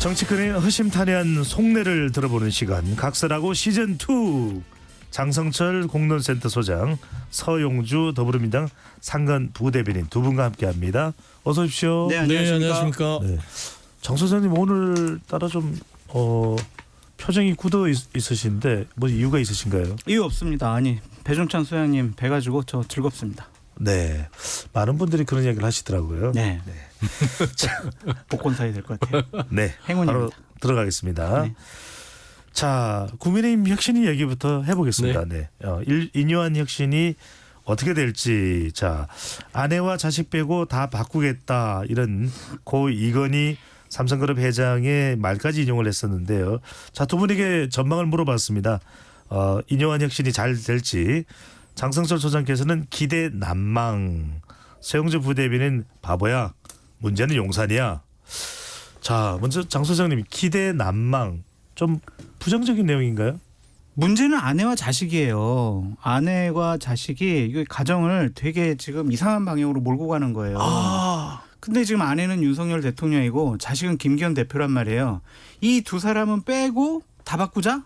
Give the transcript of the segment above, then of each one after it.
정치권의 허심탄회한 속내를 들어보는 시간, 각설하고 시즌2. 장성철 공론센터 소장, 서용주 더불어민주당 상근 부대변인 두 분과 함께합니다. 어서 오십시오. 네, 안녕하십니까. 네. 장 소장님 오늘따라 좀 표정이 굳어 있으신데 뭐 이유가 있으신가요? 이유 없습니다. 아니, 배종찬 소장님 뵈가지고 저 즐겁습니다. 네, 많은 분들이 그런 이야기를 하시더라고요. 네. 복권 사야 될 것 같아요. 네, 행운입니다. 바로 들어가겠습니다. 네. 자, 국민의힘 혁신위 얘기부터 해보겠습니다. 네. 인요한 혁신이 어떻게 될지. 자, 아내와 자식 빼고 다 바꾸겠다, 이런 고 이건희 삼성그룹 회장의 말까지 인용을 했었는데요. 자, 두 분에게 전망을 물어봤습니다. 인요한 혁신이 잘 될지. 장성철 소장께서는 기대 난망, 서영주 부대변인 바보야, 문제는 용산이야. 자, 먼저 장 소장님, 기대 난망 좀 부정적인 내용인가요? 문제는 아내와 자식이에요. 아내와 자식이 이 가정을 되게 지금 이상한 방향으로 몰고 가는 거예요. 근데 지금 아내는 윤석열 대통령이고 자식은 김기현 대표란 말이에요. 이 두 사람은 빼고 다 바꾸자?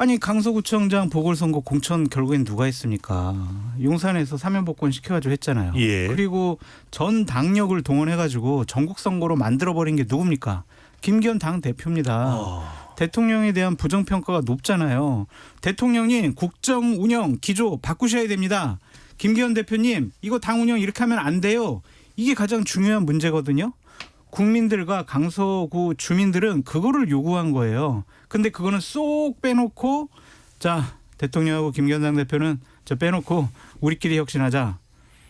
아니, 강서구청장 보궐선거 공천 결국엔 누가 했습니까? 용산에서 사면복권 시켜가지고 했잖아요. 예. 그리고 전 당력을 동원해가지고 전국선거로 만들어버린 게 누굽니까? 김기현 당대표입니다. 대통령에 대한 부정평가가 높잖아요. 대통령님, 국정 운영 기조 바꾸셔야 됩니다. 김기현 대표님, 이거 당 운영 이렇게 하면 안 돼요. 이게 가장 중요한 문제거든요. 국민들과 강서구 주민들은 그거를 요구한 거예요. 근데 그거는 쏙 빼놓고, 자, 대통령하고 김기현 당대표는 저 빼놓고 우리끼리 혁신하자.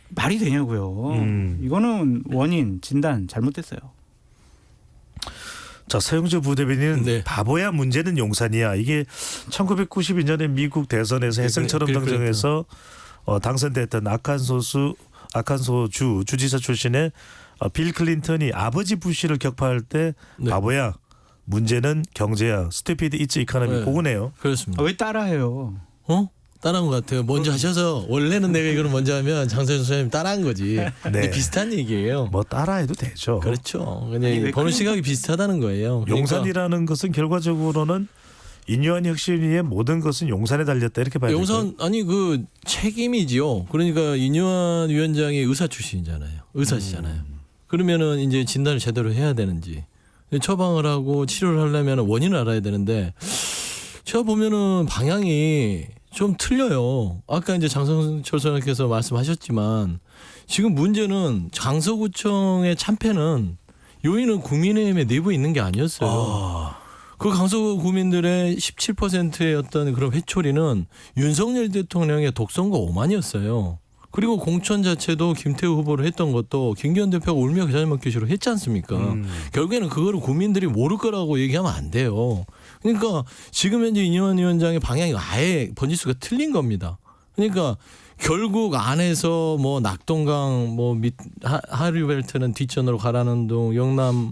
말이 되냐고요. 이거는 원인, 진단 잘못됐어요. 자, 서영주 부대변인은 네. 바보야, 문제는 용산이야. 이게 1992년에 미국 대선에서 해성처럼 당정해서 당선됐던 아칸소주 주지사 출신의 빌 클린턴이 아버지 부시를 격파할 때 네. 바보야, 문제는 경제야, 스튜피드 이츠 이카노미. 네. 그거네요. 그렇습니다. 왜 따라해요? 따라한 것 같아요. 먼저 하셔서 원래는 내가 이걸 먼저 하면 장선영 선생님 따라한 거지. 근데 비슷한 얘기예요. 뭐 따라해도 되죠. 그렇죠. 아니, 그냥 왜 보는 시각이 비슷하다는 거예요. 그러니까 용산이라는 것은 결과적으로는 인요한 혁신위의 모든 것은 용산에 달렸다, 이렇게 봐야 될까요? 용산 아니 그 책임이지요. 그러니까 인요한 위원장이 의사 출신이잖아요. 의사시잖아요. 그러면은 이제 진단을 제대로 해야 되는지, 처방을 하고 치료를 하려면 원인을 알아야 되는데, 제가 보면은 방향이 좀 틀려요. 아까 이제 장성철 소장께서 말씀하셨지만 지금 문제는 강서구청의 참패는 요인은 국민의힘의 내부에 있는 게 아니었어요. 그 강서구 구민들의 17%의 어떤 그런 회초리는 윤석열 대통령의 독선과 오만이었어요. 그리고 공천 자체도 김태우 후보를 했던 것도 김기현 대표가 울며 겨자 먹기식으로 했지 않습니까? 결국에는 그거를 국민들이 모를 거라고 얘기하면 안 돼요. 그러니까 지금 현재 인요한 위원장의 방향이 아예 번지수가 틀린 겁니다. 그러니까 결국 안에서 뭐 낙동강 뭐 밑 하류벨트는 뒷전으로 가라는 둥, 영남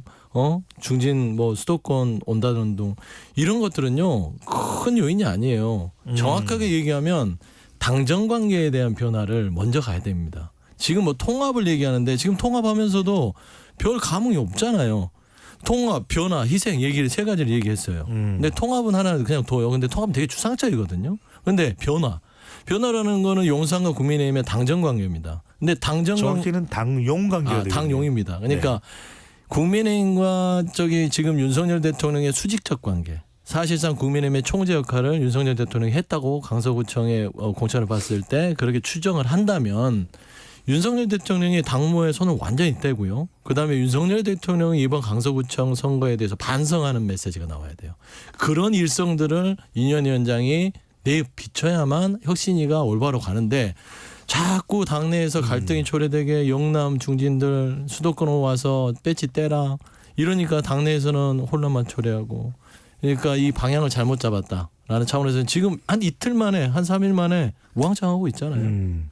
중진 뭐 수도권 온다는 둥, 이런 것들은요 큰 요인이 아니에요. 정확하게 얘기하면 당정 관계에 대한 변화를 먼저 가야 됩니다. 지금 뭐 통합을 얘기하는데 지금 통합하면서도 별 감흥이 없잖아요. 통합, 변화, 희생 얘기를 세 가지를 얘기했어요. 근데 통합은 하나 그냥 둬요. 근데 통합은 되게 추상적이거든요. 근데 변화라는 거는 용산과 국민의힘의 당정 관계입니다. 근데 정확히는 당용 관계가 되거든요. 당용입니다. 그러니까 국민의힘과 지금 윤석열 대통령의 수직적 관계. 사실상 국민의힘의 총재 역할을 윤석열 대통령이 했다고 강서구청의 공천을 봤을 때 그렇게 추정을 한다면, 윤석열 대통령이 당무에 손을 완전히 떼고요. 그다음에 윤석열 대통령이 이번 강서구청 선거에 대해서 반성하는 메시지가 나와야 돼요. 그런 일성들을 인요한 위원장이 내비쳐야만 혁신위가 올바로 가는데, 자꾸 당내에서 갈등이 초래되게 영남 중진들 수도권 와서 배지 떼라 이러니까 당내에서는 혼란만 초래하고, 그러니까 이 방향을 잘못 잡았다라는 차원에서 지금 한 이틀 만에, 한 3일 만에 우왕좌왕하고 있잖아요.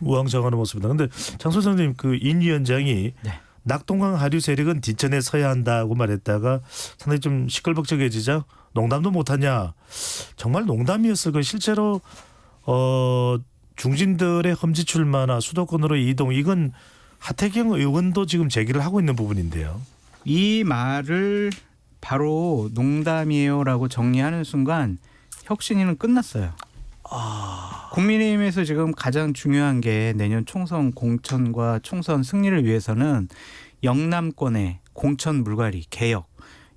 우왕좌왕하는 모습이다. 근데 장 소장님, 그 인 위원장이 낙동강 하류 세력은 뒷전에 서야 한다고 말했다가 상당히 좀 시끌벅적해지자 농담도 못하냐. 정말 농담이었을 거. 실제로 중진들의 험지 출마나 수도권으로 이동, 이건 하태경 의원도 지금 제기를 하고 있는 부분인데요. 이 말을 바로 농담이에요라고 정리하는 순간 혁신위는 끝났어요. 국민의힘에서 지금 가장 중요한 게 내년 총선 공천과 총선 승리를 위해서는 영남권의 공천 물갈이 개혁,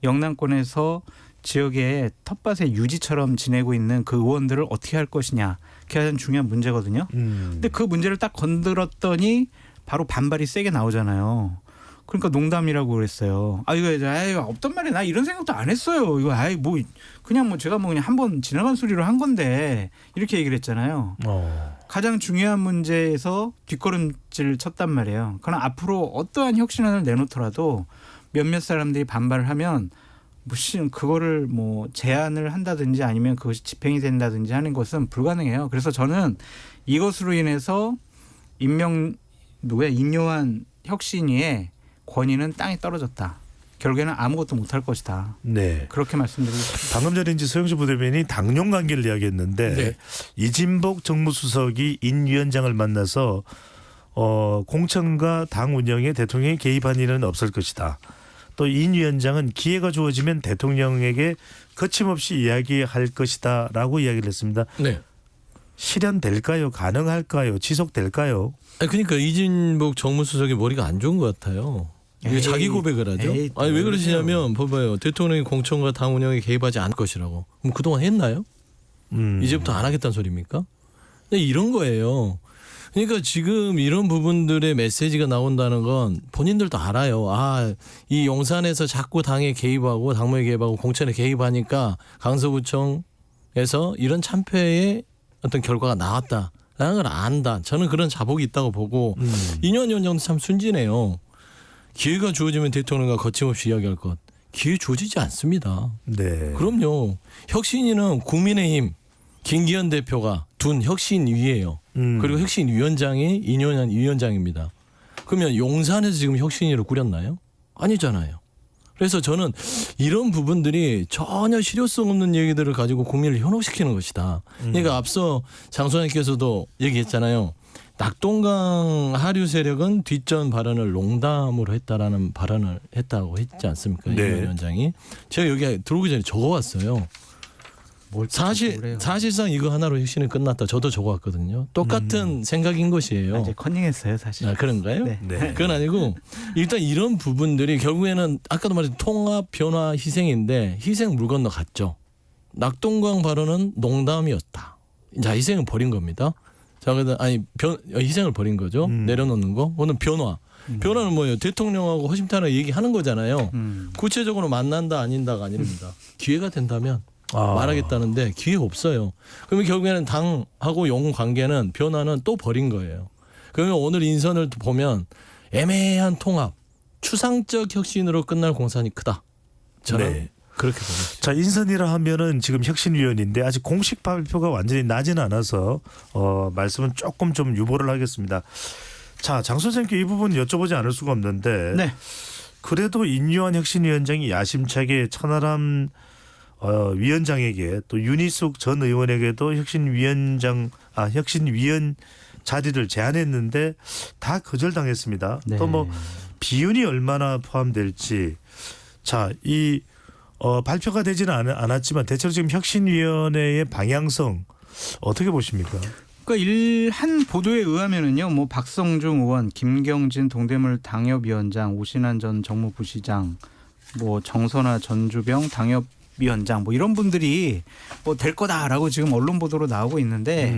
영남권에서 지역의 텃밭의 유지처럼 지내고 있는 그 의원들을 어떻게 할 것이냐, 그게 가장 중요한 문제거든요. 근데 그 문제를 딱 건드렸더니 바로 반발이 세게 나오잖아요. 그러니까 농담이라고 그랬어요. 이거 없단 말이야. 나 이런 생각도 안 했어요. 이거 그냥 제가 그냥 한번 지나간 소리로 한 건데 이렇게 얘기를 했잖아요. 가장 중요한 문제에서 뒷걸음질 쳤단 말이에요. 그러나 앞으로 어떠한 혁신안을 내놓더라도 몇몇 사람들이 반발을 하면 그거를 제안을 한다든지 아니면 그것이 집행이 된다든지 하는 것은 불가능해요. 그래서 저는 이것으로 인해서 인요한 혁신위의 권위는 땅에 떨어졌다. 결국에는 아무것도 못할 것이다. 네. 그렇게 말씀드리겠습니다. 방금 전에 이제 서영수 부대변인이 당룡 관계를 이야기했는데 네. 이진복 정무수석이 인 위원장을 만나서 공천과 당 운영에 대통령이 개입한 일은 없을 것이다. 또 인 위원장은 기회가 주어지면 대통령에게 거침없이 이야기할 것이다라고 이야기를 했습니다. 네. 실현될까요? 가능할까요? 지속될까요? 그러니까 이진복 정무수석이 머리가 안 좋은 것 같아요. 이게 자기 고백을 하죠. 왜 그러시냐면 봐봐요. 대통령이 공천과 당 운영에 개입하지 않을 것이라고. 그럼 그동안 했나요? 이제부터 안 하겠다는 소리입니까? 근데 이런 거예요. 그러니까 지금 이런 부분들의 메시지가 나온다는 건 본인들도 알아요. 이 용산에서 자꾸 당에 개입하고 당무에 개입하고 공천에 개입하니까 강서구청에서 이런 참패의 어떤 결과가 나왔다라는 걸 안다. 저는 그런 자복이 있다고 보고 이뇨한 위원장도 참 순진해요. 기회가 주어지면 대통령과 거침없이 이야기할 것. 기회 주어지지 않습니다. 네. 그럼요. 혁신위는 국민의힘 김기현 대표가 둔 혁신위예요. 그리고 혁신위원장이 이뇨한 위원장입니다. 그러면 용산에서 지금 혁신위를 꾸렸나요? 아니잖아요. 그래서 저는 이런 부분들이 전혀 실효성 없는 얘기들을 가지고 국민을 현혹시키는 것이다. 그러니까 앞서 장 소장님께서도 얘기했잖아요. 낙동강 하류 세력은 뒷전 발언을 농담으로 했다라는 발언을 했다고 했지 않습니까? 이 네. 위원장이. 제가 여기 들어오기 전에 적어왔어요. 사실상 이거 하나로 혁신이 끝났다. 저도 적어왔거든요. 똑같은 생각인 것이에요. 이제 컨닝했어요, 사실. 그런가요? 네. 네. 그건 아니고 일단 이런 부분들이 결국에는 아까도 말했던 통합, 변화, 희생인데 희생 물 건너 갔죠. 낙동강 발언은 농담이었다. 자, 희생은 버린 겁니다. 자, 희생을 버린 거죠. 내려놓는 거. 오늘 변화. 변화는 뭐예요? 대통령하고 허심탄회 얘기하는 거잖아요. 구체적으로 만난다 아닌다가 아닙니다. 기회가 된다면 말하겠다는데 기회가 없어요. 그러면 결국에는 당하고 용 관계는 변화는 또 버린 거예요. 그러면 오늘 인선을 보면 애매한 통합, 추상적 혁신으로 끝날 공산이 크다. 저는 그렇게 봅니다. 자, 인선이라 하면은 지금 혁신위원인데 아직 공식 발표가 완전히 나지는 않아서 말씀은 조금 좀 유보를 하겠습니다. 자, 장 선생님께 이 부분 여쭤보지 않을 수가 없는데 네. 그래도 인요한 혁신위원장이 야심차게 천하람 위원장에게 또 윤희숙 전 의원에게도 혁신위원 자리를 제안했는데 다 거절당했습니다. 네. 또 비윤이 얼마나 포함될지 이 발표가 되지는 않았지만 대체로 지금 혁신위원회의 방향성 어떻게 보십니까? 그러니까 한 보도에 의하면은요, 박성중 의원, 김경진 동대문 당협위원장, 오신환 전 정무부시장, 정선화 전주병 당협위원장 이런 분들이 될 거다라고 지금 언론 보도로 나오고 있는데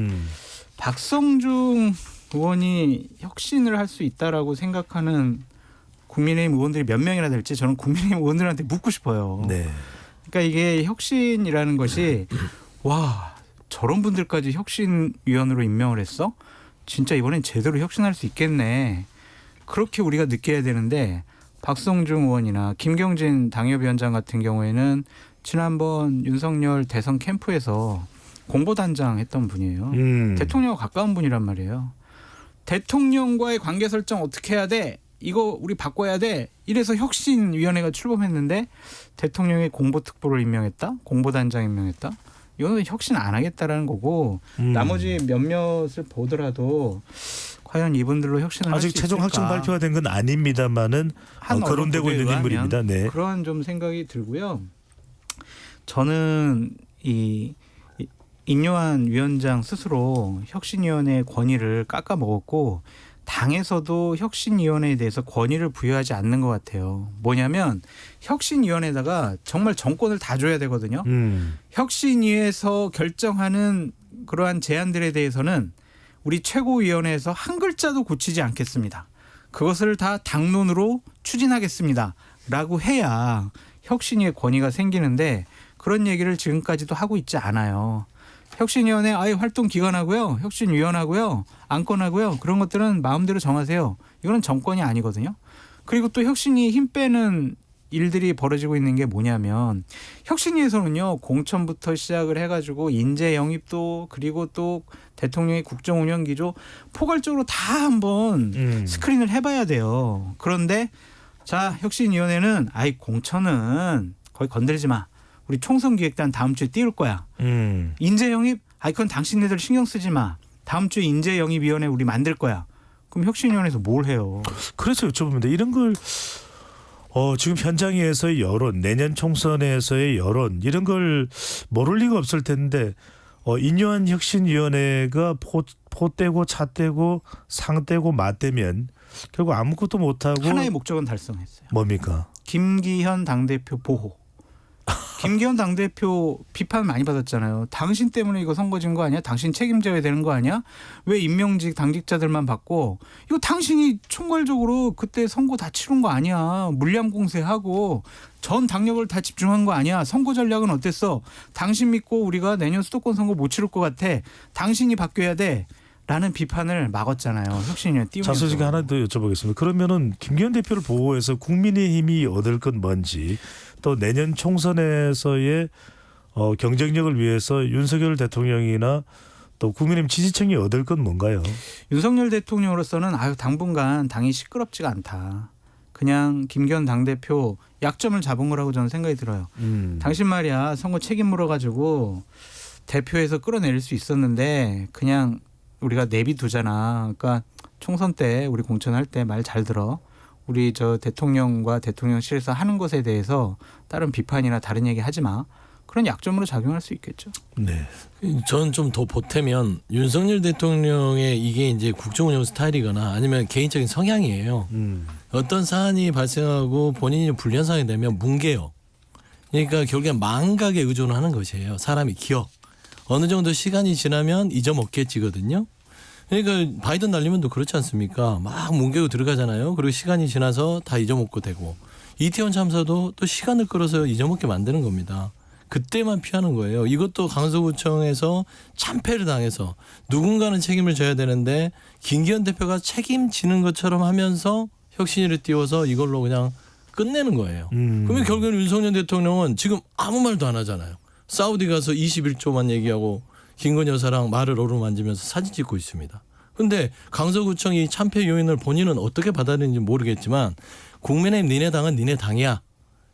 박성중 의원이 혁신을 할 수 있다라고 생각하는 국민의힘 의원들이 몇 명이나 될지 저는 국민의힘 의원들한테 묻고 싶어요. 네. 그러니까 이게 혁신이라는 것이 저런 분들까지 혁신위원으로 임명을 했어? 진짜 이번엔 제대로 혁신할 수 있겠네. 그렇게 우리가 느껴야 되는데 박성중 의원이나 김경진 당협위원장 같은 경우에는 지난번 윤석열 대선 캠프에서 공보단장 했던 분이에요. 대통령과 가까운 분이란 말이에요. 대통령과의 관계 설정 어떻게 해야 돼? 이거 우리 바꿔야 돼. 이래서 혁신위원회가 출범했는데 대통령이 공보특보를 임명했다? 공보단장 임명했다? 이거는 혁신 안 하겠다라는 거고 나머지 몇몇을 보더라도 과연 이분들로 혁신을 할 수 아직 있을까? 최종 확정 발표가 된 건 아닙니다만은 한 거론되고 언론 있는 보도에 인물입니다. 네. 그러한 좀 생각이 들고요. 저는 이 인요한 위원장 스스로 혁신위원회의 권위를 깎아먹었고 당에서도 혁신위원회에 대해서 권위를 부여하지 않는 것 같아요. 뭐냐면 혁신위원회에다가 정말 정권을 다 줘야 되거든요. 혁신위에서 결정하는 그러한 제안들에 대해서는 우리 최고위원회에서 한 글자도 고치지 않겠습니다. 그것을 다 당론으로 추진하겠습니다. 라고 해야 혁신위의 권위가 생기는데 그런 얘기를 지금까지도 하고 있지 않아요. 혁신위원회 아예 활동 기간하고요. 혁신위원하고요. 안건하고요. 그런 것들은 마음대로 정하세요. 이거는 정권이 아니거든요. 그리고 또 혁신이 힘 빼는 일들이 벌어지고 있는 게 뭐냐면 혁신위에서는요. 공천부터 시작을 해가지고 인재 영입도 그리고 또 대통령의 국정운영기조 포괄적으로 다 한번 스크린을 해봐야 돼요. 그런데 자 혁신위원회는 아이 공천은 거의 건들지 마. 우리 총선기획단 다음 주에 띄울 거야. 인재 영입 그건 당신네들 신경 쓰지 마. 다음 주에 인재 영입위원회 우리 만들 거야. 그럼 혁신위원회에서 뭘 해요? 그래서 여쭤봅니다. 이런 걸 지금 현장에서의 여론, 내년 총선에서의 여론 이런 걸 모를 리가 없을 텐데 인요한 혁신위원회가 포 떼고 차 떼고 상 떼고 마 떼면 결국 아무것도 못하고 하나의 목적은 달성했어요. 뭡니까? 김기현 당대표 보호. 김기현 당대표 비판 많이 받았잖아요. 당신 때문에 이거 선거진 거 아니야? 당신 책임져야 되는 거 아니야? 왜 임명직 당직자들만 받고 이거 당신이 총괄적으로 그때 선거 다 치른 거 아니야? 물량 공세하고 전 당력을 다 집중한 거 아니야? 선거 전략은 어땠어? 당신 믿고 우리가 내년 수도권 선거 못 치를 것 같아. 당신이 바뀌어야 돼. 라는 비판을 막았잖아요. 혁신위원회 띄우면서. 자, 솔직히 하나 더 여쭤보겠습니다. 그러면은 김기현 대표를 보호해서 국민의힘이 얻을 건 뭔지 또 내년 총선에서의 경쟁력을 위해서 윤석열 대통령이나 또 국민의힘 지지층이 얻을 건 뭔가요? 윤석열 대통령으로서는 당분간 당이 시끄럽지가 않다. 그냥 김기현 당대표 약점을 잡은 거라고 저는 생각이 들어요. 당신 말이야 선거 책임 물어가지고 대표에서 끌어내릴 수 있었는데 그냥 우리가 내비두잖아. 그러니까 총선 때 우리 공천할 때 말 잘 들어. 우리 저 대통령과 대통령실에서 하는 것에 대해서 다른 비판이나 다른 얘기 하지 마. 그런 약점으로 작용할 수 있겠죠. 네. 저는 좀 더 보태면 윤석열 대통령의 이게 이제 국정운영 스타일이거나 아니면 개인적인 성향이에요. 어떤 사안이 발생하고 본인이 불리한 상황이 되면 뭉개요. 그러니까 결국엔 망각에 의존하는 것이에요. 사람이 기억. 어느 정도 시간이 지나면 잊어먹겠지거든요. 그러니까 바이든 날리면도 그렇지 않습니까? 막 뭉개고 들어가잖아요. 그리고 시간이 지나서 다 잊어먹고 되고 이태원 참사도 또 시간을 끌어서 잊어먹게 만드는 겁니다. 그때만 피하는 거예요. 이것도 강서구청에서 참패를 당해서 누군가는 책임을 져야 되는데 김기현 대표가 책임지는 것처럼 하면서 혁신위를 띄워서 이걸로 그냥 끝내는 거예요. 그러면 결국에는 윤석열 대통령은 지금 아무 말도 안 하잖아요. 사우디 가서 21조만 얘기하고 김건희 여사랑 말을 어루만지면서 사진 찍고 있습니다. 그런데 강서구청이 참패 요인을 본인은 어떻게 받아들이는지 모르겠지만 국민의힘 니네 당은 니네 당이야.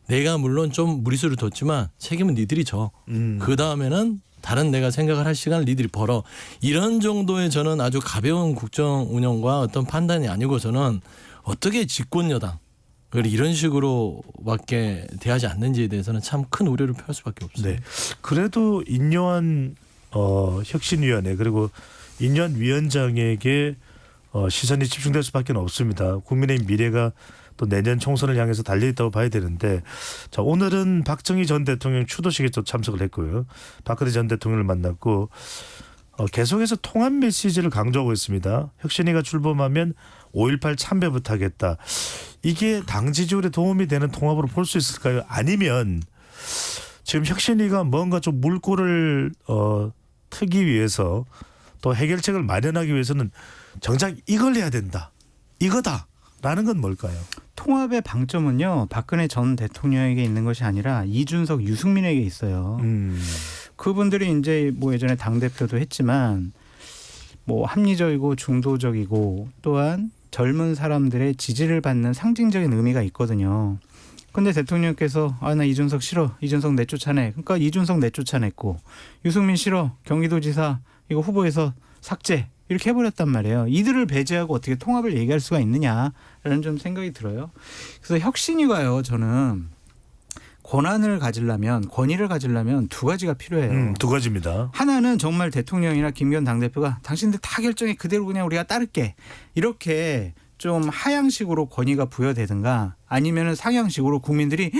내가 물론 좀 무리수를 뒀지만 책임은 니들이 져. 그 다음에는 다른 내가 생각을 할 시간을 니들이 벌어. 이런 정도의 저는 아주 가벼운 국정 운영과 어떤 판단이 아니고 저는 어떻게 집권여당 이런 식으로밖에 대하지 않는지에 대해서는 참 큰 우려를 표할 수밖에 없어요. 네. 그래도 인요한 혁신위원회 그리고 인요한 위원장에게 시선이 집중될 수밖에 없습니다. 국민의 미래가 또 내년 총선을 향해서 달려있다고 봐야 되는데 자 오늘은 박정희 전 대통령 추도식에 또 참석을 했고요. 박근혜 전 대통령을 만났고 계속해서 통합 메시지를 강조하고 있습니다. 혁신위가 출범하면 5.18 참배부터 하겠다. 이게 당 지지율에 도움이 되는 통합으로 볼 수 있을까요? 아니면 지금 혁신위가 뭔가 좀 물꼬를 트기 위해서 또 해결책을 마련하기 위해서는 정작 이걸 해야 된다. 이거다라는 건 뭘까요? 통합의 방점은요. 박근혜 전 대통령에게 있는 것이 아니라 이준석, 유승민에게 있어요. 그분들이 이제 뭐 예전에 당대표도 했지만 뭐 합리적이고 중도적이고 또한 젊은 사람들의 지지를 받는 상징적인 의미가 있거든요. 근데 대통령께서 나 이준석 싫어. 이준석 내쫓아내. 그러니까 이준석 내쫓아냈고 유승민 싫어. 경기도지사 이거 후보에서 삭제. 이렇게 해버렸단 말이에요. 이들을 배제하고 어떻게 통합을 얘기할 수가 있느냐라는 좀 생각이 들어요. 그래서 혁신위가요. 저는 권위를 가지려면 두 가지가 필요해요. 두 가지입니다. 하나는 정말 대통령이나 김기현 당대표가 당신들 다 결정해 그대로 그냥 우리가 따를게 이렇게 좀 하향식으로 권위가 부여되든가 아니면은 상향식으로 국민들이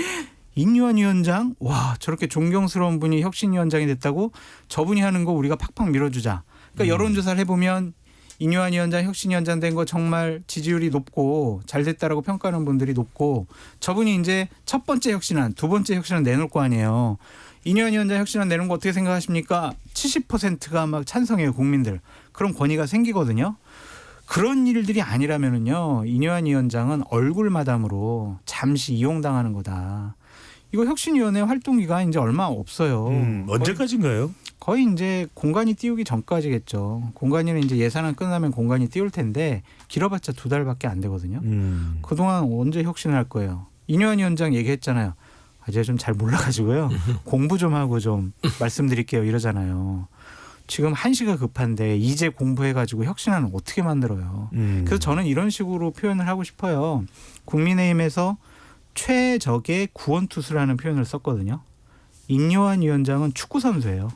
인요한 위원장 와 저렇게 존경스러운 분이 혁신위원장이 됐다고 저분이 하는 거 우리가 팍팍 밀어주자. 그러니까 여론조사를 해보면 인요한 위원장 혁신위원장 된 거 정말 지지율이 높고 잘 됐다라고 평가하는 분들이 높고 저분이 이제 첫 번째 혁신안, 두 번째 혁신안 내놓을 거 아니에요. 인요한 위원장 혁신안 내놓은 거 어떻게 생각하십니까? 70%가 막 찬성해요 국민들. 그런 권위가 생기거든요. 그런 일들이 아니라면은요 인요한 위원장은 얼굴 마담으로 잠시 이용당하는 거다. 이거 혁신위원회 활동 기간 이제 얼마 없어요. 언제까지인가요? 거의 이제 공간이 띄우기 전까지겠죠. 공간이는 이제 예산안 끝나면 공간이 띄울 텐데 길어봤자 2달밖에 안 되거든요. 그동안 언제 혁신을 할 거예요? 인요한 위원장 얘기했잖아요. 제가 좀 잘 몰라가지고요. 공부 좀 하고 좀 말씀드릴게요 이러잖아요. 지금 한시가 급한데 이제 공부해가지고 혁신안을 어떻게 만들어요. 그래서 저는 이런 식으로 표현을 하고 싶어요. 국민의힘에서 최적의 구원투수라는 표현을 썼거든요. 인요한 위원장은 축구 선수예요.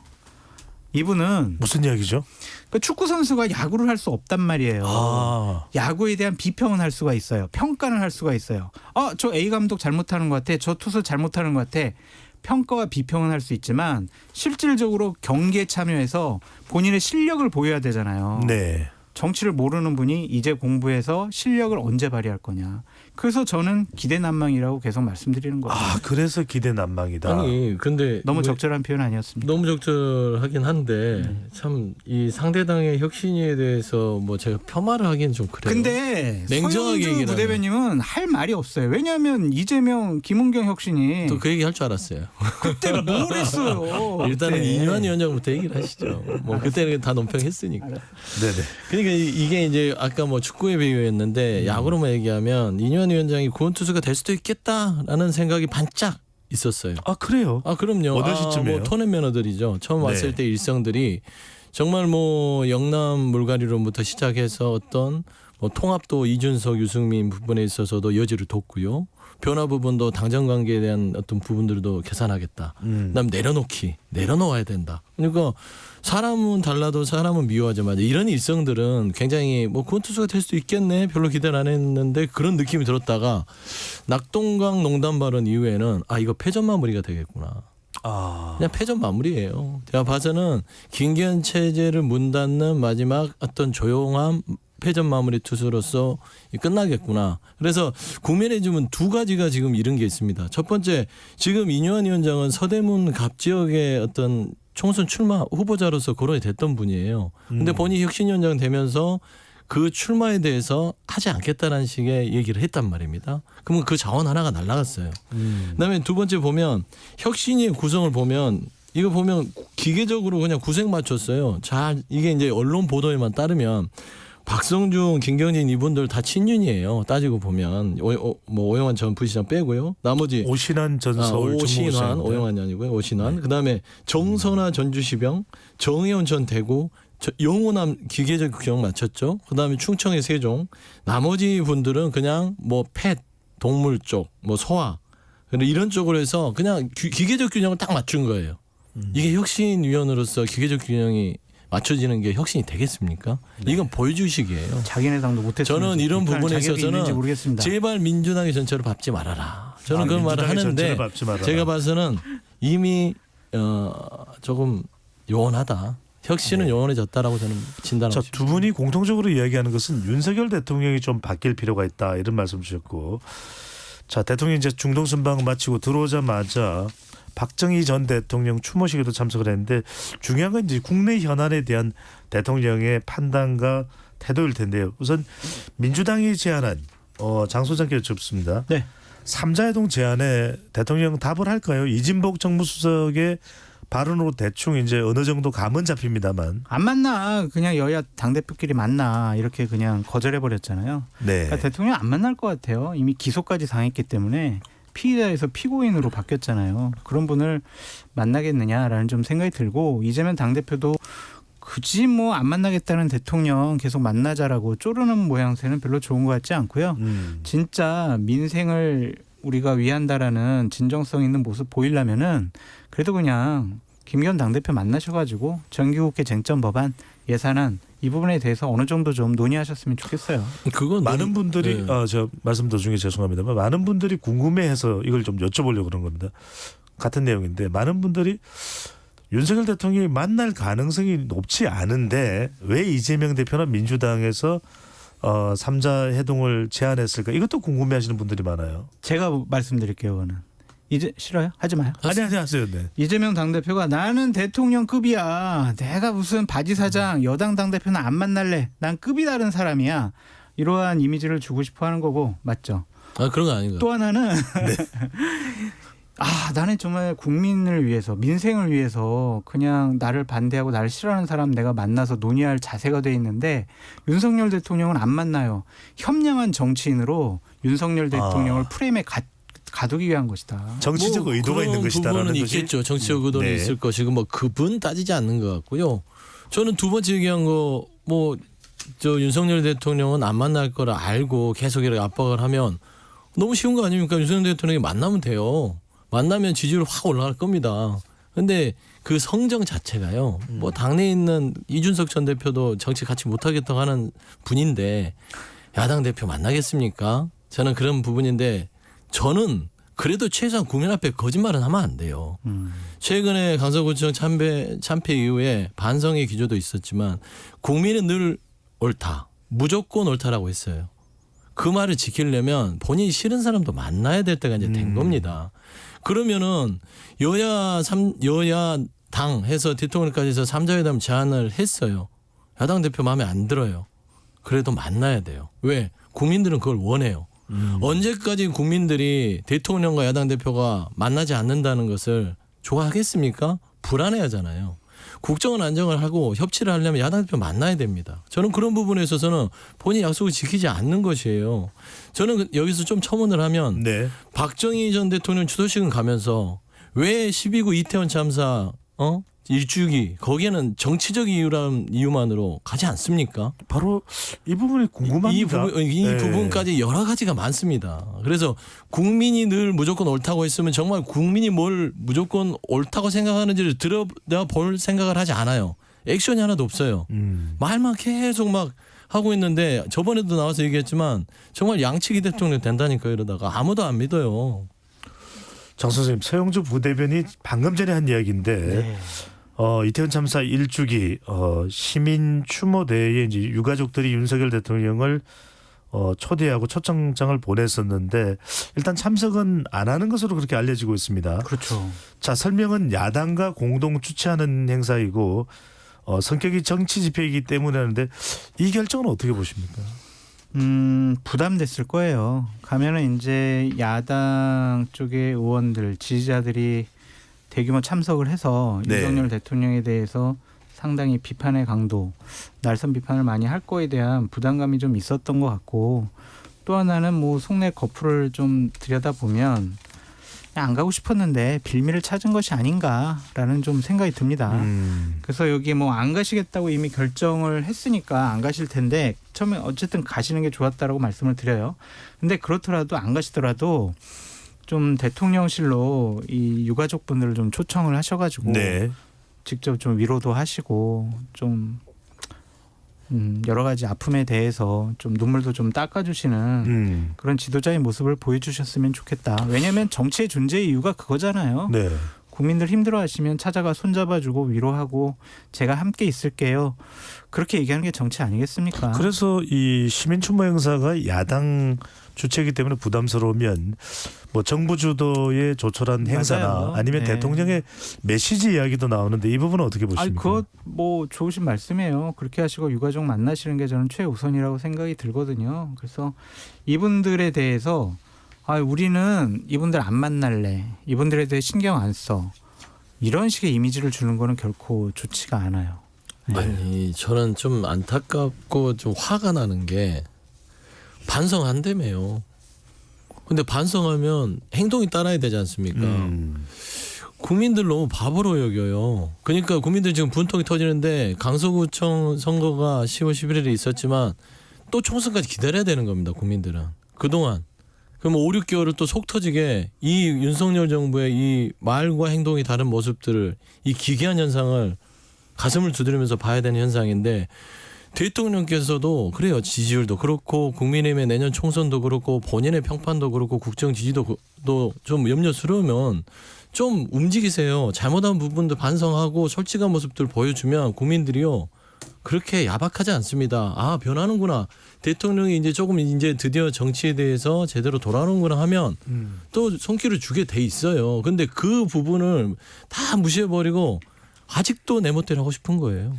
이분은 무슨 이야기죠? 그 축구 선수가 야구를 할 수 없단 말이에요. 야구에 대한 비평은 할 수가 있어요. 평가는 할 수가 있어요. 저 A 감독 잘못하는 것 같아. 저 투수 잘못하는 것 같아. 평가와 비평은 할 수 있지만 실질적으로 경기에 참여해서 본인의 실력을 보여야 되잖아요. 네. 정치를 모르는 분이 이제 공부해서 실력을 언제 발휘할 거냐. 그래서 저는 기대난망이라고 계속 말씀드리는 거예요. 그래서 기대난망이다. 아니 근데 너무 적절한 표현 아니었습니까? 너무 적절하긴 한데 참 이 상대당의 혁신위에 대해서 뭐 제가 폄하를 하기는 좀 그래요. 근데 냉정하게 서영주 얘기를 부대변님은 할 말이 없어요. 왜냐하면 이재명, 김은경 혁신이 또 그 얘기 할 줄 알았어요. 그때 뭘 했어요? 일단은 그때. 인요한 위원장부터 얘기를 하시죠. 뭐 그때는 다 논평했으니까. 네네. 그러니까 이게 이제 아까 뭐 축구에 비유했는데 야구로만 얘기하면 인요한 위원장이 구원투수가 될 수도 있겠다라는 생각이 반짝 있었어요. 그래요? 그럼요. 어느 시점이에요? 뭐 토넷 매너들이죠. 처음 왔을 때 일성들이 정말 뭐 영남 물갈이론부터 시작해서 어떤 뭐 통합도 이준석, 유승민 부분에 있어서도 여지를 뒀고요. 변화 부분도 당정 관계에 대한 어떤 부분들도 계산하겠다. 그다음 내려놓아야 된다. 그러니까 사람은 달라도 사람은 미워하지 마자. 이런 일성들은 굉장히 뭐 구원투수가 될 수도 있겠네. 별로 기대를 안 했는데 그런 느낌이 들었다가 낙동강 농담 발언 이후에는 이거 패전 마무리가 되겠구나. 그냥 패전 마무리예요. 제가 봐서는 김기현 체제를 문 닫는 마지막 어떤 조용한 패전 마무리 투수로서 끝나겠구나. 그래서 국민의힘은 두 가지가 지금 이런 게 있습니다. 첫 번째, 지금 인요한 위원장은 서대문 갑 지역의 어떤 총선 출마 후보자로서 거론이 됐던 분이에요. 근데 본인이 혁신위원장 되면서 그 출마에 대해서 하지 않겠다는 식의 얘기를 했단 말입니다. 그러면 그 자원 하나가 날아갔어요. 그다음에 두 번째 보면 혁신위의 구성을 보면 이거 보면 기계적으로 그냥 구색 맞췄어요. 이게 이제 언론 보도에만 따르면 박성중, 김경진 이분들 다 친윤이에요. 따지고 보면 뭐 오영환 전 부시장 빼고요. 나머지 오신환 전 서울 오신환, 오영환이 아니고요. 오신환. 네. 그다음에 정선아 전 주시병, 정혜원 전 대구, 영호남 기계적 규정 맞췄죠. 그다음에 충청의 세종. 나머지 분들은 그냥 뭐 펫, 동물 쪽, 뭐 소화 이런 쪽으로 해서 그냥 기계적 균형을 딱 맞춘 거예요. 이게 혁신위원으로서 기계적 균형이 맞춰지는 게 혁신이 되겠습니까? 이건 볼주식이에요. 자기네 당도 못했어요. 저는 이런 부분에 있어서는 모르겠습니다. 제발 민주당의 전체를 밟지 말아라. 저는 그런 말을 하는데 말아라. 제가 봐서는 이미 조금 요원하다. 혁신은 요원해졌다라고 저는 진단하고 싶습니다. 두 분이 공통적으로 이야기하는 것은 윤석열 대통령이 좀 바뀔 필요가 있다 이런 말씀 주셨고, 자 대통령이 이제 중동 순방 마치고 들어오자마자 박정희 전 대통령 추모식에도 참석을 했는데 중요한 건 이제 국내 현안에 대한 대통령의 판단과 태도일 텐데요. 우선 민주당이 제안한 장 소장께 여쭙습니다. 네. 3자회동 제안에 대통령 답을 할까요? 이진복 정무수석의 발언으로 대충 이제 어느 정도 감은 잡힙니다만 안 만나. 그냥 여야 당대표끼리 만나. 이렇게 그냥 거절해 버렸잖아요. 네. 그러니까 대통령 안 만날 것 같아요. 이미 기소까지 당했기 때문에 피의자에서 피고인으로 바뀌었잖아요. 그런 분을 만나겠느냐라는 좀 생각이 들고 이재명 당대표도 굳이 뭐 안 만나겠다는 대통령 계속 만나자라고 쪼르는 모양새는 별로 좋은 것 같지 않고요. 진짜 민생을 우리가 위한다라는 진정성 있는 모습 보이려면은 그래도 그냥 김기현 당대표 만나셔가지고 정기국회 쟁점 법안 예산안 이 부분에 대해서 어느 정도 좀 논의하셨으면 좋겠어요. 그건 많은 분들이 저 말씀 도중에 죄송합니다만 많은 분들이 궁금해해서 이걸 좀 여쭤보려고 그런 겁니다. 같은 내용인데 많은 분들이 윤석열 대통령이 만날 가능성이 높지 않은데 왜 이재명 대표나 민주당에서 3자 회동을 제안했을까? 이것도 궁금해하시는 분들이 많아요. 제가 말씀드릴게요. 그거는. 이제 싫어요? 하지 마요. 아니 하세요. 네. 이재명 당대표가 나는 대통령급이야. 내가 무슨 바지 사장 여당 당대표는 안 만날래. 난 급이 다른 사람이야. 이러한 이미지를 주고 싶어 하는 거고 맞죠? 아 그런 거 아닌가요? 또 하나는 나는 정말 국민을 위해서 민생을 위해서 그냥 나를 반대하고 나를 싫어하는 사람 내가 만나서 논의할 자세가 돼 있는데 윤석열 대통령은 안 만나요. 현명한 정치인으로 윤석열 대통령을 프레임에 가두기 위한 것이다. 정치적 의도가 있는 것이다라는 부분은 것이 있겠죠. 정치적 의도는 네. 있을 것이고 뭐 그분 따지지 않는 것 같고요. 저는 두 번째 얘기한 거 뭐 저 윤석열 대통령은 안 만날 거를 알고 계속 이렇게 압박을 하면 너무 쉬운 거 아닙니까? 윤석열 대통령이 만나면 돼요. 만나면 지지율 확 올라갈 겁니다. 근데 그 성정 자체가요. 뭐 당내에 있는 이준석 전 대표도 정치 같이 못하겠다고 하는 분인데 야당 대표 만나겠습니까? 저는 그런 부분인데 저는 그래도 최소한 국민 앞에 거짓말은 하면 안 돼요. 최근에 강서구청 참패 이후에 반성의 기조도 있었지만 국민은 늘 옳다. 무조건 옳다라고 했어요. 그 말을 지키려면 본인이 싫은 사람도 만나야 될 때가 이제 된 겁니다. 그러면은 여야 당 해서 대통령까지 해서 3자회담 제안을 했어요. 야당 대표 마음에 안 들어요. 그래도 만나야 돼요. 왜? 국민들은 그걸 원해요. 언제까지 국민들이 대통령과 야당 대표가 만나지 않는다는 것을 좋아하겠습니까? 불안해하잖아요. 국정은 안정을 하고 협치를 하려면 야당 대표 만나야 됩니다. 저는 그런 부분에 있어서는 본인 약속을 지키지 않는 것이에요. 저는 여기서 좀 첨언을 하면 네. 박정희 전 대통령 추도식은 가면서 왜 12구 이태원 참사 일주기 거기에는 정치적 이유만으로 가지 않습니까? 바로 이 부분이 궁금합니다. 이 네. 부분까지 여러 가지가 많습니다. 그래서 국민이 늘 무조건 옳다고 했으면 정말 국민이 뭘 무조건 옳다고 생각하는지를 들여다볼 생각을 하지 않아요. 액션이 하나도 없어요. 말만 계속 막 하고 있는데 저번에도 나와서 얘기했지만 정말 양치기 대통령 된다니까 이러다가 아무도 안 믿어요. 장 선생님, 서영주 부대변이 방금 전에 한 이야기인데 네. 이태원 참사 1주기 시민 추모대회에 이제 유가족들이 윤석열 대통령을 초대하고 초청장을 보냈었는데 일단 참석은 안 하는 것으로 그렇게 알려지고 있습니다. 그렇죠. 자, 설명은 야당과 공동 주최하는 행사이고 성격이 정치 집회이기 때문에 하는데 이 결정은 어떻게 보십니까? 부담됐을 거예요. 가면은 이제 야당 쪽의 의원들, 지지자들이 대규모 참석을 해서 네. 윤석열 대통령에 대해서 상당히 비판의 강도, 날선 비판을 많이 할 거에 대한 부담감이 좀 있었던 것 같고 또 하나는 뭐 속내 거풀을 좀 들여다보면 안 가고 싶었는데 빌미를 찾은 것이 아닌가라는 좀 생각이 듭니다. 그래서 여기 뭐 안 가시겠다고 이미 결정을 했으니까 안 가실 텐데 처음에 어쨌든 가시는 게 좋았다라고 말씀을 드려요. 근데 그렇더라도 안 가시더라도 좀 대통령실로 이 유가족분들을 좀 초청을 하셔가지고 네. 직접 좀 위로도 하시고 좀 여러 가지 아픔에 대해서 좀 눈물도 좀 닦아주시는 그런 지도자의 모습을 보여주셨으면 좋겠다. 왜냐하면 정치의 존재의 이유가 그거잖아요. 네. 국민들 힘들어하시면 찾아가 손잡아주고 위로하고 제가 함께 있을게요. 그렇게 얘기하는 게 정치 아니겠습니까? 그래서 이 시민 추모 행사가 야당 주체이기 때문에 부담스러우면 뭐 정부 주도의 조촐한 행사나 맞아요. 아니면 네. 대통령의 메시지 이야기도 나오는데 이 부분은 어떻게 아니 보십니까? 그거 뭐 좋으신 말씀이에요. 그렇게 하시고 유가족 만나시는 게 저는 최우선이라고 생각이 들거든요. 그래서 이분들에 대해서 우리는 이분들 안 만날래. 이분들에 대해 신경 안 써. 이런 식의 이미지를 주는 거는 결코 좋지가 않아요. 아니 저는 좀 안타깝고 좀 화가 나는 게 반성한다며요. 근데 반성하면 행동이 따라야 되지 않습니까? 국민들 너무 바보로 여겨요. 그러니까 국민들 지금 분통이 터지는데 강서구청 선거가 10월 11일에 있었지만 또 총선까지 기다려야 되는 겁니다. 국민들은. 그동안. 그럼 5, 6개월을 또 속 터지게 이 윤석열 정부의 이 말과 행동이 다른 모습들을 이 기괴한 현상을 가슴을 두드리면서 봐야 되는 현상인데 대통령께서도 그래요. 지지율도 그렇고 국민의힘의 내년 총선도 그렇고 본인의 평판도 그렇고 국정 지지도 좀 염려스러우면 좀 움직이세요. 잘못한 부분도 반성하고 솔직한 모습들 보여주면 국민들이요. 그렇게 야박하지 않습니다. 아, 변하는구나. 대통령이 이제 조금 이제 드디어 정치에 대해서 제대로 돌아오는구나 하면 또 손길을 주게 돼 있어요. 근데 그 부분을 다 무시해버리고 아직도 내 멋대로 하고 싶은 거예요.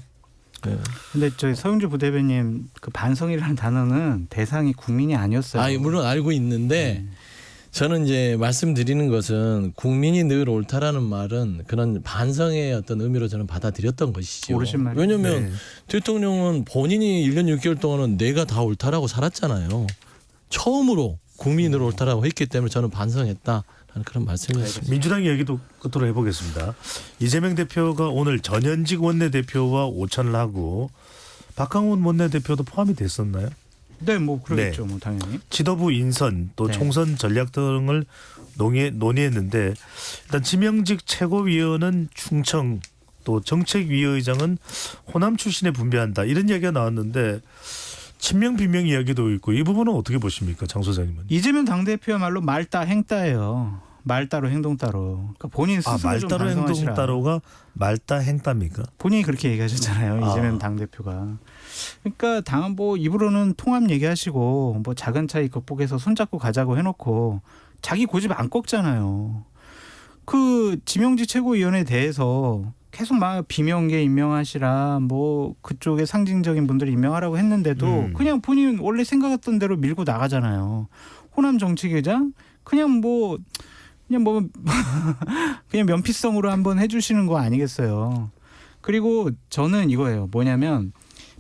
네. 근데 저희 서영주 부대변인 그 반성이라는 단어는 대상이 국민이 아니었어요. 아, 물론 알고 있는데 저는 이제 말씀드리는 것은 국민이 늘 옳다라는 말은 그런 반성의 어떤 의미로 저는 받아들였던 것이죠. 옳으신 말이에요. 왜냐하면 네. 대통령은 본인이 1년 6개월 동안은 내가 다 옳다라고 살았잖아요. 처음으로 국민으로 옳다라고 했기 때문에 저는 반성했다라는 그런 말씀이었습니다. 민주당 얘기도 끝으로 해보겠습니다. 이재명 대표가 오늘 전현직 원내대표와 오찬을 하고 박강원 원내대표도 포함이 됐었나요? 네, 뭐 그러겠죠, 뭐 당연히. 지도부 인선 또 네. 총선 전략 등을 논의했는데 일단 지명직 최고위원은 충청 또 정책위의장은 호남 출신에 분배한다 이런 이야기가 나왔는데 친명 비명 이야기도 있고 이 부분은 어떻게 보십니까, 장 소장님은? 이재명 당대표야말로 말따 행따예요. 말따로 행동따로. 그러니까 본인 스스로 좀 말따로 반성하시라. 행동따로가 말따 행따입니까? 본인이 그렇게 얘기하셨잖아요. 이재명 당대표가. 그러니까 당은 뭐 입으로는 통합 얘기하시고 뭐 작은 차이 극복해서 손잡고 가자고 해놓고 자기 고집 안 꺾잖아요. 그 지명직 최고위원에 대해서 계속 막 비명계 임명하시라 뭐 그쪽에 상징적인 분들 임명하라고 했는데도 그냥 본인 원래 생각했던 대로 밀고 나가잖아요. 호남 정책위장 그냥 뭐 그냥 면피성으로 한번 해주시는 거 아니겠어요. 그리고 저는 이거예요. 뭐냐면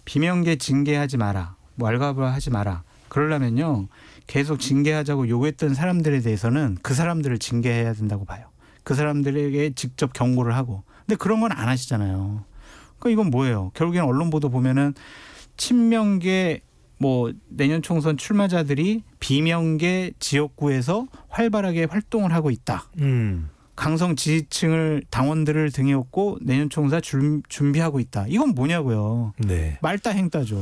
비명계 징계하지 마라. 뭐 왈가불하지 마라. 그러려면요. 계속 징계하자고 요구했던 사람들에 대해서는 그 사람들을 징계해야 된다고 봐요. 그 사람들에게 직접 경고를 하고. 근데 그런 건 안 하시잖아요. 그러니까 이건 뭐예요? 결국엔 언론 보도 보면은 친명계 뭐 내년 총선 출마자들이 비명계 지역구에서 활발하게 활동을 하고 있다. 강성 지지층을 당원들을 등에 업고 내년 총선 준비하고 있다. 이건 뭐냐고요. 네. 말따 행따죠.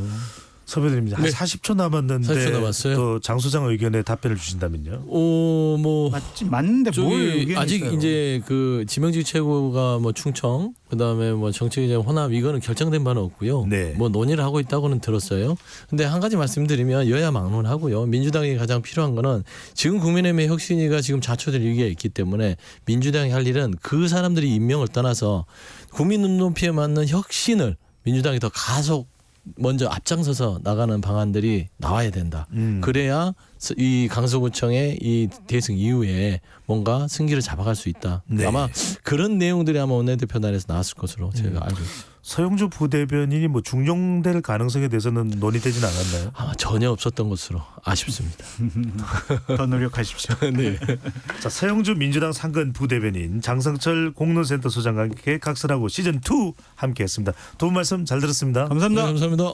선배님 한 네. 40초 남았는데 40초 남았어요. 또 장 소장 의견에 답변을 주신다면요. 뭐 맞는데 뭘 저기 의견이 아직 있어요. 이제 그 지명직 최고가 뭐 충청 그다음에 뭐 정책위장 호남 이거는 결정된 바는 없고요. 네. 뭐 논의를 하고 있다고는 들었어요. 근데 한 가지 말씀드리면 여야 막론하고요. 민주당이 가장 필요한 거는 지금 국민의힘의 혁신위가 지금 자초될 위기가 있기 때문에 민주당이 할 일은 그 사람들이 임명을 떠나서 국민 눈높이에 맞는 혁신을 민주당이 더 가속 먼저 앞장서서 나가는 방안들이 나와야 된다. 그래야 이 강서구청의 이 대승 이후에 뭔가 승기를 잡아갈 수 있다. 네. 아마 그런 내용들이 아마 원내대표단에서 나왔을 것으로 제가 알고 있습니다. 서영주 부대변인이 뭐 중용될 가능성에 대해서는 논의되진 않았나요? 아마 전혀 없었던 것으로 아쉽습니다. 더 노력하십시오. 네. 자, 서영주 민주당 상근 부대변인, 장성철 공론센터 소장과 함께 각설하고 시즌 2 함께했습니다. 두 분 말씀 잘 들었습니다. 감사합니다. 네, 감사합니다.